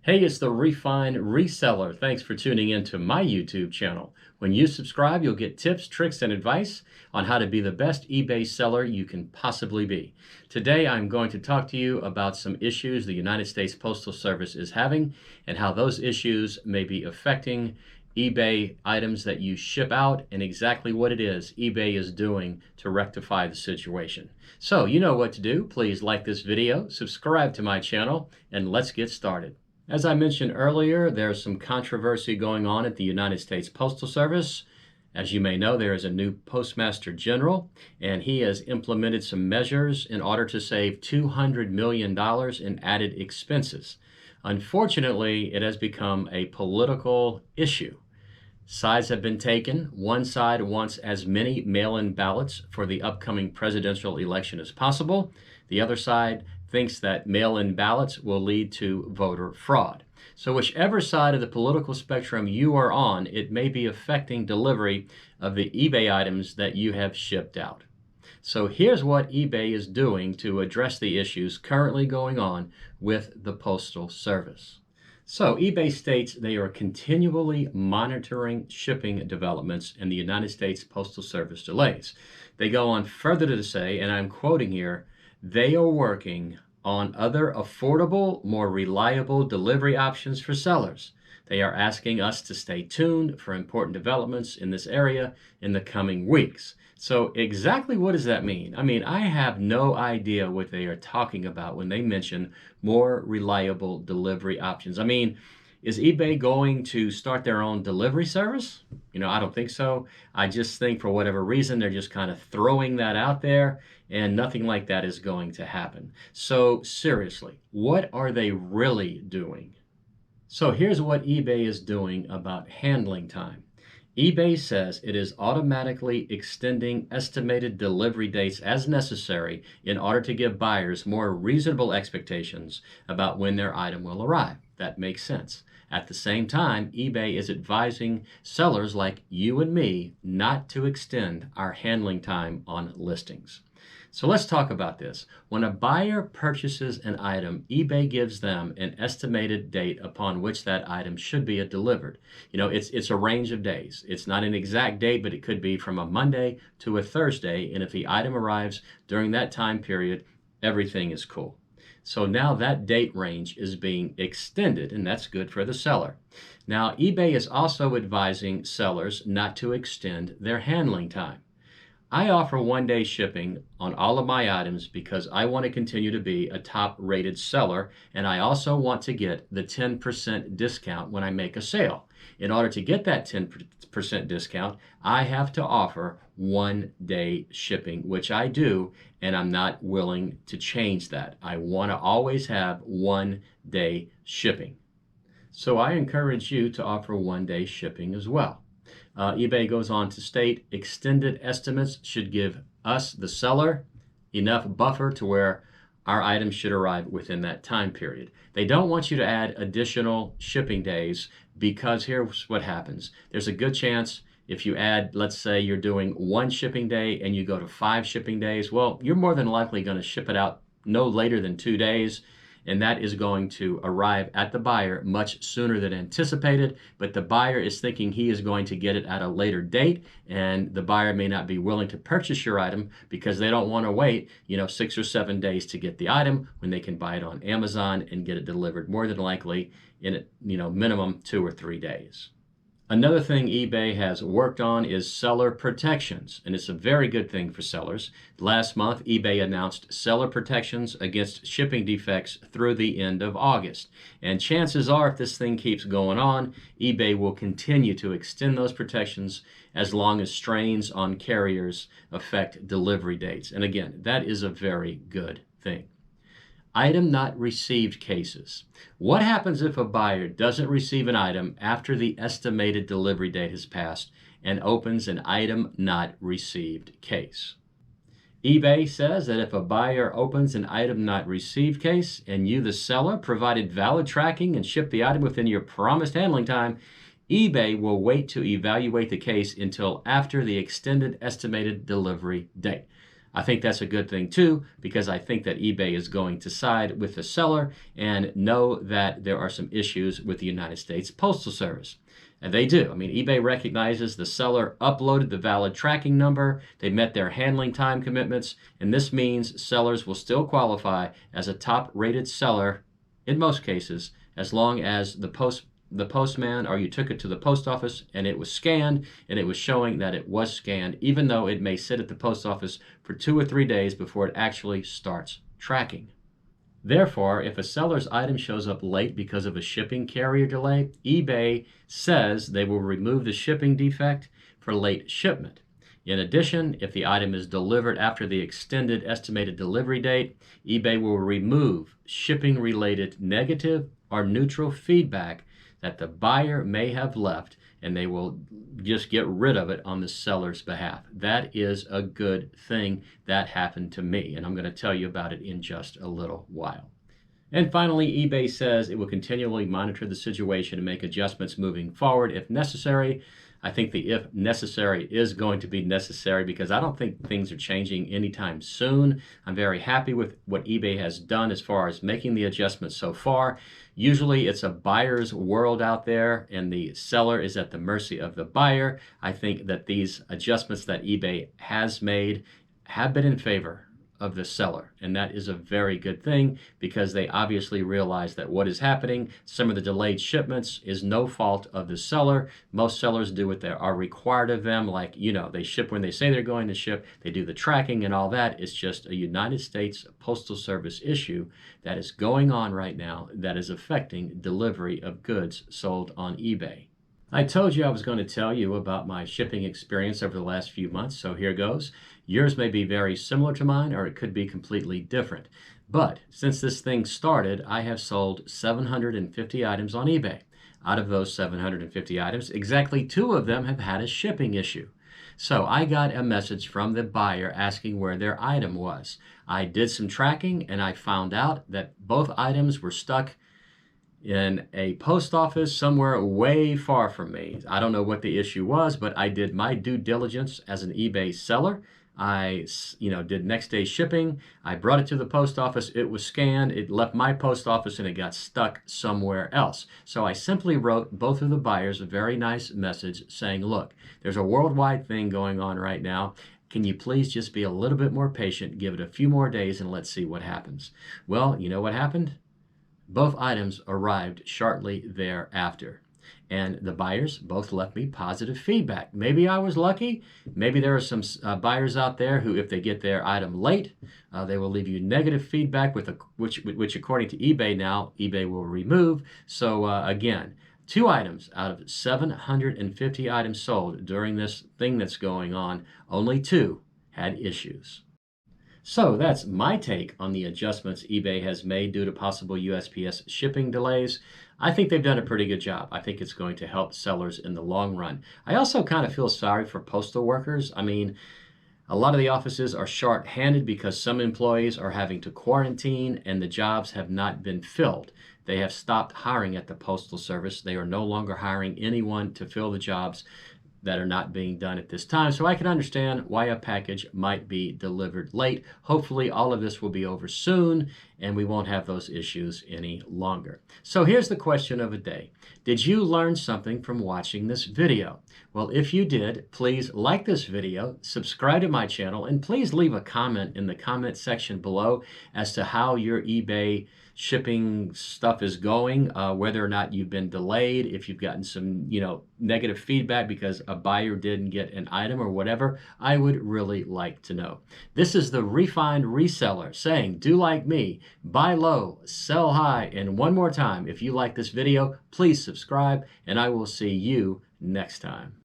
Hey, it's the Refined Reseller. Thanks for tuning in to my YouTube channel. When you subscribe, you'll get tips, tricks, and advice on how to be the best eBay seller you can possibly be. Today, I'm going to talk to you about some issues the United States Postal Service is having and how those issues may be affecting eBay items that you ship out and exactly what it is eBay is doing to rectify the situation. So, you know what to do. Please like this video, subscribe to my channel, and let's get started. As I mentioned earlier, there's some controversy going on at the United States Postal Service. As you may know, there is a new Postmaster General, and he has implemented some measures in order to save $200 million in added expenses. Unfortunately, it has become a political issue. Sides have been taken. One side wants as many mail-in ballots for the upcoming presidential election as possible. The other side thinks that mail-in ballots will lead to voter fraud. So whichever side of the political spectrum you are on, it may be affecting delivery of the eBay items that you have shipped out. So here's what eBay is doing to address the issues currently going on with the Postal Service. So eBay states they are continually monitoring shipping developments and the United States Postal Service delays. They go on further to say, and I'm quoting here, they are working on other affordable, more reliable delivery options for sellers. They are asking us to stay tuned for important developments in this area in the coming weeks. So exactly what does that mean? I have no idea what they are talking about when they mention more reliable delivery options. Is eBay going to start their own delivery service? I don't think so. I just think for whatever reason, they're just kind of throwing that out there and nothing like that is going to happen. So seriously, what are they really doing? So here's what eBay is doing about handling time. eBay says it is automatically extending estimated delivery dates as necessary in order to give buyers more reasonable expectations about when their item will arrive. That makes sense. At the same time, eBay is advising sellers like you and me not to extend our handling time on listings. So let's talk about this. When a buyer purchases an item, eBay gives them an estimated date upon which that item should be delivered. It's a range of days. It's not an exact date, but it could be from a Monday to a Thursday. And if the item arrives during that time period, everything is cool. So now that date range is being extended, and that's good for the seller. Now, eBay is also advising sellers not to extend their handling time. I offer one-day shipping on all of my items because I want to continue to be a top-rated seller, and I also want to get the 10% discount when I make a sale. In order to get that 10% discount, I have to offer one-day shipping, which I do, and I'm not willing to change that. I want to always have one-day shipping. So I encourage you to offer one-day shipping as well. eBay goes on to state extended estimates should give us, the seller, enough buffer to where our items should arrive within that time period. They don't want you to add additional shipping days because here's what happens. There's a good chance if you add, let's say you're doing one shipping day and you go to 5 shipping days, well, you're more than likely going to ship it out no later than 2 days. And that is going to arrive at the buyer much sooner than anticipated, but the buyer is thinking he is going to get it at a later date, and the buyer may not be willing to purchase your item because they don't want to wait, 6 or 7 days to get the item when they can buy it on Amazon and get it delivered more than likely in, minimum 2 or 3 days. Another thing eBay has worked on is seller protections, and it's a very good thing for sellers. Last month, eBay announced seller protections against shipping defects through the end of August. And chances are, if this thing keeps going on, eBay will continue to extend those protections as long as strains on carriers affect delivery dates. And again, that is a very good thing. Item not received cases. What happens if a buyer doesn't receive an item after the estimated delivery date has passed and opens an item not received case? eBay says that if a buyer opens an item not received case and you, the seller, provided valid tracking and shipped the item within your promised handling time, eBay will wait to evaluate the case until after the extended estimated delivery date. I think that's a good thing too, because I think that eBay is going to side with the seller and know that there are some issues with the United States Postal Service. And they do. I mean, eBay recognizes the seller uploaded the valid tracking number, they met their handling time commitments, and this means sellers will still qualify as a top-rated seller in most cases, as long as the postman or you took it to the post office and it was scanned and it was showing that it was scanned, even though it may sit at the post office for 2 or 3 days before it actually starts tracking. Therefore, if a seller's item shows up late because of a shipping carrier delay, eBay says they will remove the shipping defect for late shipment. In addition, if the item is delivered after the extended estimated delivery date, eBay will remove shipping-related negative or neutral feedback that the buyer may have left, and they will just get rid of it on the seller's behalf. That is a good thing. That happened to me, and I'm going to tell you about it in just a little while. And finally, eBay says it will continually monitor the situation and make adjustments moving forward if necessary. I think the if necessary is going to be necessary because I don't think things are changing anytime soon. I'm very happy with what eBay has done as far as making the adjustments so far. Usually it's a buyer's world out there and the seller is at the mercy of the buyer. I think that these adjustments that eBay has made have been in favor of the seller, and that is a very good thing because they obviously realize that what is happening, some of the delayed shipments, is no fault of the seller. Most sellers do what they are required of them, like, they ship when they say they're going to ship, they do the tracking and all that. It's just a United States Postal Service issue that is going on right now that is affecting delivery of goods sold on eBay. I told you I was going to tell you about my shipping experience over the last few months, so here goes. Yours may be very similar to mine, or it could be completely different. But since this thing started, I have sold 750 items on eBay. Out of those 750 items, exactly 2 of them have had a shipping issue. So I got a message from the buyer asking where their item was. I did some tracking, and I found out that both items were stuck in a post office somewhere way far from me. I don't know what the issue was, but I did my due diligence as an eBay seller. I, did next day shipping. I brought it to the post office. It was scanned. It left my post office and it got stuck somewhere else. So I simply wrote both of the buyers a very nice message saying, look, there's a worldwide thing going on right now. Can you please just be a little bit more patient, give it a few more days, and let's see what happens. Well, you know what happened? Both items arrived shortly thereafter, and the buyers both left me positive feedback. Maybe I was lucky. Maybe there are some buyers out there who, if they get their item late, they will leave you negative feedback, which according to eBay now, eBay will remove. So again, 2 items out of 750 items sold during this thing that's going on, only 2 had issues. So that's my take on the adjustments eBay has made due to possible USPS shipping delays. I think they've done a pretty good job. I think it's going to help sellers in the long run. I also kind of feel sorry for postal workers. I mean, a lot of the offices are short-handed because some employees are having to quarantine and the jobs have not been filled. They have stopped hiring at the Postal Service. They are no longer hiring anyone to fill the jobs that are not being done at this time. So I can understand why a package might be delivered late. Hopefully all of this will be over soon and we won't have those issues any longer. So here's the question of the day. Did you learn something from watching this video? Well, if you did, please like this video, subscribe to my channel, and please leave a comment in the comment section below as to how your eBay shipping stuff is going, whether or not you've been delayed, if you've gotten some, negative feedback because a buyer didn't get an item or whatever. I would really like to know. This is the Refined Reseller saying, do like me, buy low, sell high. And one more time, if you like this video, please subscribe, and I will see you next time.